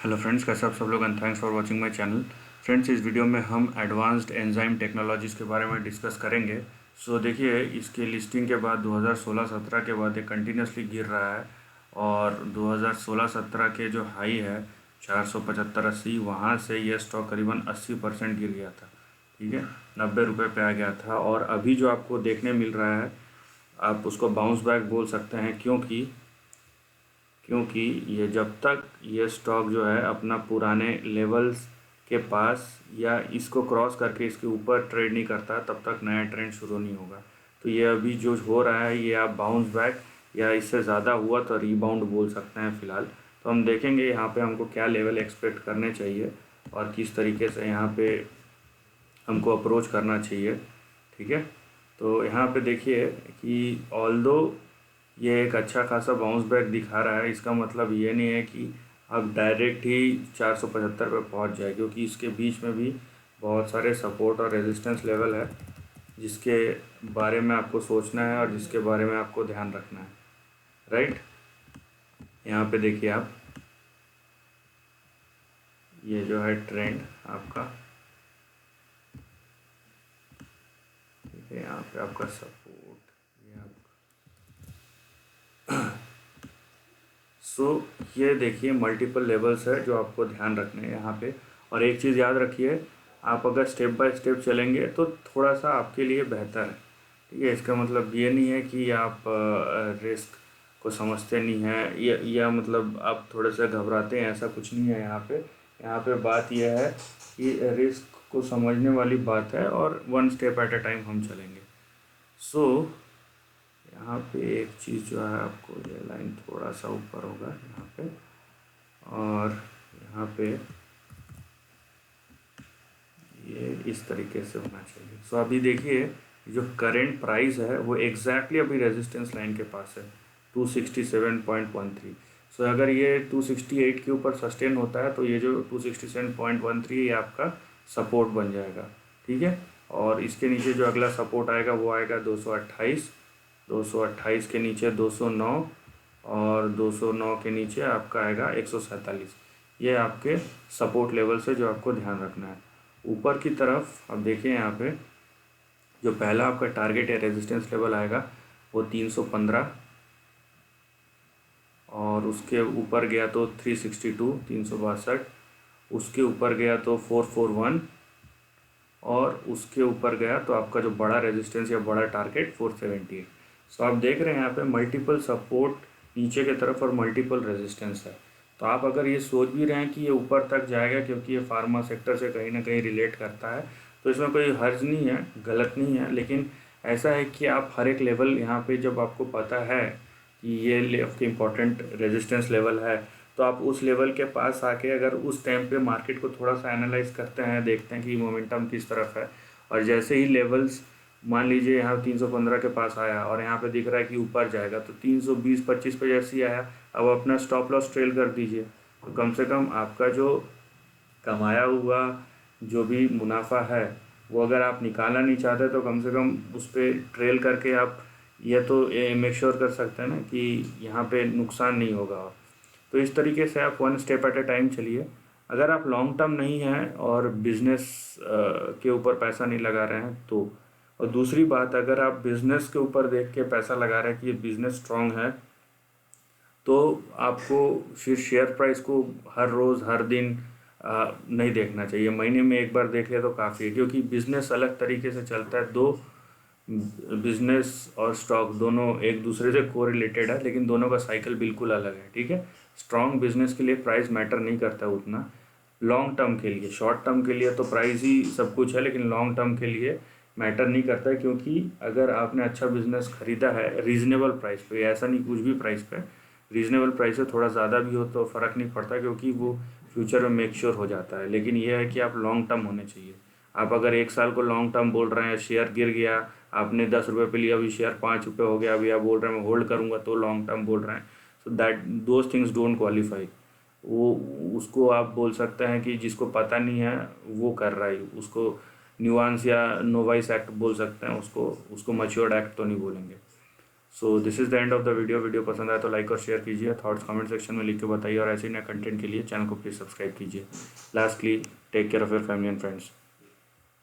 Hello friends, कैसे आप सब लोग and thanks for watching my channel. Friends, इस वीडियो में हम एडवांस्ड एंजाइम टेक्नोलॉजीज़ के बारे में डिस्कस करेंगे। सो देखिए, इसके लिस्टिंग के बाद 2016-17 के बाद ये कंटिन्यूसली गिर रहा है और 2016-17 के जो हाई है 475-80, वहाँ से ये स्टॉक करीबन 80% गिर गया था। ठीक है, 90 रुपये पे आ गया था और अभी जो आपको देखने मिल रहा है आप उसको बाउंस बैक बोल सकते हैं, क्योंकि ये जब तक ये स्टॉक जो है अपना पुराने लेवल्स के पास या इसको क्रॉस करके इसके ऊपर ट्रेड नहीं करता तब तक नया ट्रेंड शुरू नहीं होगा। तो ये अभी जो हो रहा है ये आप बाउंस बैक या इससे ज़्यादा हुआ तो रीबाउंड बोल सकते हैं फ़िलहाल। तो हम देखेंगे यहाँ पे हमको क्या लेवल एक्सपेक्ट करने चाहिए और किस तरीके से यहाँ पे हमको अप्रोच करना चाहिए। ठीक है, तो यहाँ पे देखिए कि ऑल्दो ये एक अच्छा खासा बाउंस बैक दिखा रहा है, इसका मतलब ये नहीं है कि आप डायरेक्ट ही 475 पे पहुँच जाए, क्योंकि इसके बीच में भी बहुत सारे सपोर्ट और रेजिस्टेंस लेवल है जिसके बारे में आपको सोचना है और जिसके बारे में आपको ध्यान रखना है। राइट, यहाँ पे देखिए आप, ये जो है ट्रेंड आपका, ठीक है, यहाँ पे आपका सपोर्ट, ये आपका ये देखिए मल्टीपल लेवल्स है जो आपको ध्यान रखने हैं यहाँ पे। और एक चीज़ याद रखिए, आप अगर स्टेप बाय स्टेप चलेंगे तो थोड़ा सा आपके लिए बेहतर है। ठीक है, इसका मतलब ये नहीं है कि आप रिस्क को समझते नहीं हैं या मतलब आप थोड़े से घबराते हैं, ऐसा कुछ नहीं है यहाँ पे। यहाँ पे बात यह है कि रिस्क को समझने वाली बात है और one step at a time हम चलेंगे। यहाँ पे एक चीज़ जो है, आपको ये लाइन थोड़ा सा ऊपर होगा यहाँ पे और यहाँ पे ये इस तरीके से होना चाहिए। अभी देखिए जो करेंट प्राइस है वो एग्जैक्टली अभी रेजिस्टेंस लाइन के पास है 267.13। अगर ये 268 के ऊपर सस्टेन होता है तो ये जो 267.13 ये आपका सपोर्ट बन जाएगा। ठीक है, और इसके नीचे जो अगला सपोर्ट आएगा वो आएगा 228, 228 के नीचे 209 और 209 के नीचे आपका आएगा 147। ये आपके सपोर्ट लेवल से जो आपको ध्यान रखना है। ऊपर की तरफ अब देखिए यहाँ पे जो पहला आपका टारगेट या रेजिस्टेंस लेवल आएगा वो 315 और उसके ऊपर गया तो 362, 362, उसके ऊपर गया तो 441 और उसके ऊपर गया तो आपका जो बड़ा रेजिस्टेंस या बड़ा टारगेट 478। आप देख रहे हैं यहाँ पे मल्टीपल सपोर्ट नीचे की तरफ और मल्टीपल रेजिस्टेंस है। तो आप अगर ये सोच भी रहे हैं कि ये ऊपर तक जाएगा क्योंकि ये फार्मा सेक्टर से कहीं ना कहीं रिलेट करता है, तो इसमें कोई हर्ज नहीं है, गलत नहीं है। लेकिन ऐसा है कि आप हर एक लेवल यहाँ पे जब आपको पता है कि ये आपके इम्पोर्टेंट रेजिस्टेंस लेवल है तो आप उस लेवल के पास आके अगर उस टाइम पे मार्केट को थोड़ा सा एनालाइज करते हैं, देखते हैं कि मोमेंटम किस तरफ है, और जैसे ही लेवल्स मान लीजिए यहाँ 315 के पास आया और यहाँ पे दिख रहा है कि ऊपर जाएगा तो 320-25 पे जैसे ही आया अब अपना स्टॉप लॉस ट्रेल कर दीजिए। तो कम से कम आपका जो कमाया हुआ जो भी मुनाफा है वो अगर आप निकालना नहीं चाहते तो कम से कम उस पर ट्रेल करके आप ये तो मेक श्योर कर सकते हैं ना कि यहाँ पे नुकसान नहीं होगा। तो इस तरीके से आप one step at a time चलिए। अगर आप लॉन्ग टर्म नहीं हैं और बिजनेस के ऊपर पैसा नहीं लगा रहे हैं तो, और दूसरी बात, अगर आप बिजनेस के ऊपर देख के पैसा लगा रहे हैं कि ये बिजनेस स्ट्रांग है तो आपको फिर शेयर प्राइस को हर रोज़ हर दिन नहीं देखना चाहिए, महीने में एक बार देख ले तो काफ़ी है, क्योंकि बिज़नेस अलग तरीके से चलता है। दो बिजनेस और स्टॉक दोनों एक दूसरे से कोरिलेटेड है लेकिन दोनों का साइकिल बिल्कुल अलग है। ठीक है, स्ट्रॉन्ग बिजनेस के लिए प्राइस मैटर नहीं करता उतना, लॉन्ग टर्म के लिए, शॉर्ट टर्म के लिए तो प्राइस ही सब कुछ है, लेकिन लॉन्ग टर्म के लिए मैटर नहीं करता है। क्योंकि अगर आपने अच्छा बिजनेस खरीदा है रीज़नेबल प्राइस पे, ऐसा नहीं कुछ भी प्राइस पे, रीज़नेबल प्राइस से थोड़ा ज़्यादा भी हो तो फ़र्क नहीं पड़ता क्योंकि वो फ्यूचर में मेक श्योर हो जाता है। लेकिन ये है कि आप लॉन्ग टर्म होने चाहिए। आप अगर एक साल को लॉन्ग टर्म बोल रहे हैं, शेयर गिर गया, आपने 10 रुपये पे लिया, अभी शेयर 5 रुपये हो गया, अभी आप बोल रहे हैं मैं होल्ड करूँगा, तो लॉन्ग टर्म बोल रहे हैं। So that those things don't qualify. वो उसको आप बोल सकते हैं कि जिसको पता नहीं है वो कर रहा है, उसको न्यूआंस या नोवाइस एक्ट बोल सकते हैं, उसको मैच्योर्ड एक्ट तो नहीं बोलेंगे। So this is the end of the video पसंद आया तो लाइक और शेयर कीजिए, थॉट्स कमेंट सेक्शन में लिख के बताइए और ऐसे ही नए कंटेंट के लिए चैनल को प्लीज़ सब्सक्राइब कीजिए। Lastly, take care of your family and friends.